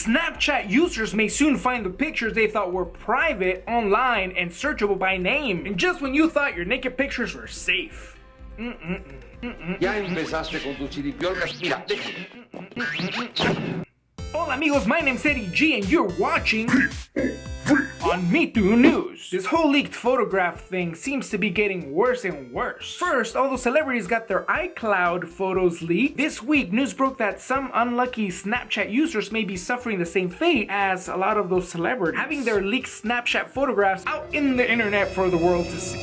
Snapchat users may soon find the pictures they thought were private online and searchable by name. And just when you thought your naked pictures were safe. Ya empezaste con tu chiripiorcas. Mira, Hola amigos, my name's Eddie G and you're watching on Me Too News. This whole leaked photograph thing seems to be getting worse and worse. First, all those celebrities got their iCloud photos leaked. This week, news broke that some unlucky Snapchat users may be suffering the same fate as a lot of those celebrities, having their leaked Snapchat photographs out in the internet for the world to see.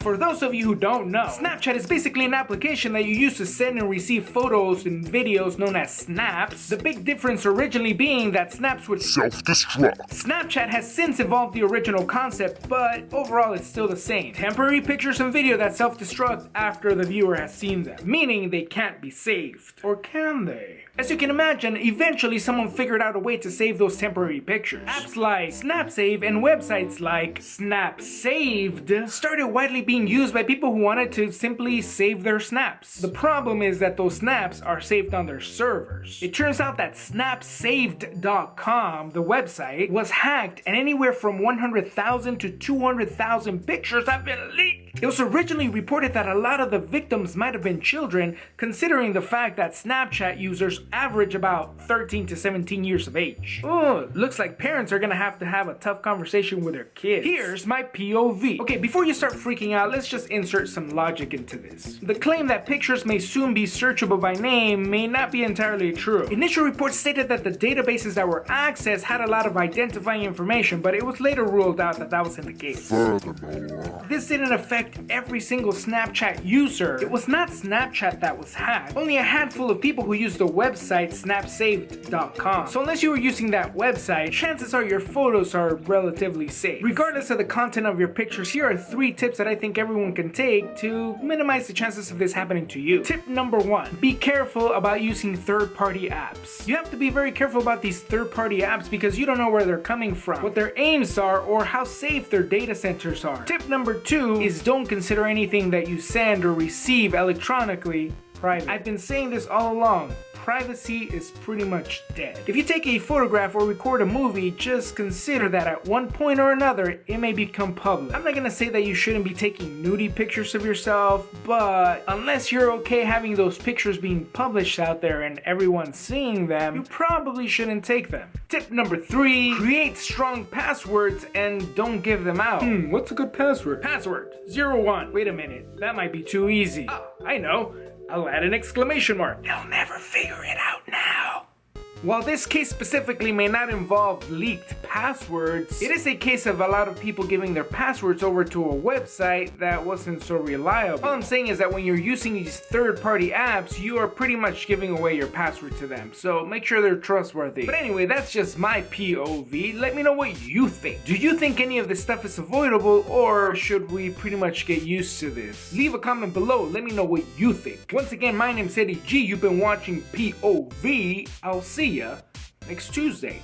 For those of you who don't know, Snapchat is basically an application that you use to send and receive photos and videos known as snaps. The big difference originally being that snaps would self-destruct. Snapchat has since evolved the original concept, but overall it's still the same. Temporary pictures and video that self-destruct after the viewer has seen them, meaning they can't be saved. Or can they? As you can imagine, eventually someone figured out a way to save those temporary pictures. Apps like SnapSave and websites like SnapSaved started widely being used by people who wanted to simply save their snaps. The problem is that those snaps are saved on their servers. It turns out that SnapSaved.com, the website, was hacked and anywhere from 100,000 to 200,000 pictures have been leaked. It was originally reported that a lot of the victims might have been children, considering the fact that Snapchat users average about 13 to 17 years of age. Oh, looks like parents are gonna have a tough conversation with their kids. Here's my POV. Okay, before you start freaking out, let's just insert some logic into this. The claim that pictures may soon be searchable by name may not be entirely true. Initial reports stated that the databases that were accessed had a lot of identifying information, but it was later ruled out that that wasn't the case. Furthermore, This didn't affect every single Snapchat user. It was not Snapchat that was hacked. Only a handful of people who used the website SnapSaved.com. So unless you were using that website, chances are your photos are relatively safe. Regardless of the content of your pictures, here are 3 tips that I think everyone can take to minimize the chances of this happening to you. Tip number 1, be careful about using third-party apps. You have to be very careful about these third-party apps because you don't know where they're coming from, what their aims are, or how safe their data centers are. Tip number 2 is don't consider anything that you send or receive electronically private. I've been saying this all along. Privacy is pretty much dead. If you take a photograph or record a movie, just consider that at one point or another, it may become public. I'm not gonna say that you shouldn't be taking nudie pictures of yourself, but unless you're okay having those pictures being published out there and everyone seeing them, you probably shouldn't take them. Tip number 3, create strong passwords and don't give them out. What's a good password? Password 01. Wait a minute, that might be too easy. Oh, I know. I'll add an exclamation mark. They'll never figure it out now. While this case specifically may not involve leaked passwords, it is a case of a lot of people giving their passwords over to a website that wasn't so reliable. All I'm saying is that when you're using these third-party apps, you are pretty much giving away your password to them, so make sure they're trustworthy. But anyway, that's just my POV. Let me know what you think. Do you think any of this stuff is avoidable, or should we pretty much get used to this? Leave a comment below, let me know what you think. Once again, my name's Eddie G, you've been watching POV. I'll see ya next Tuesday.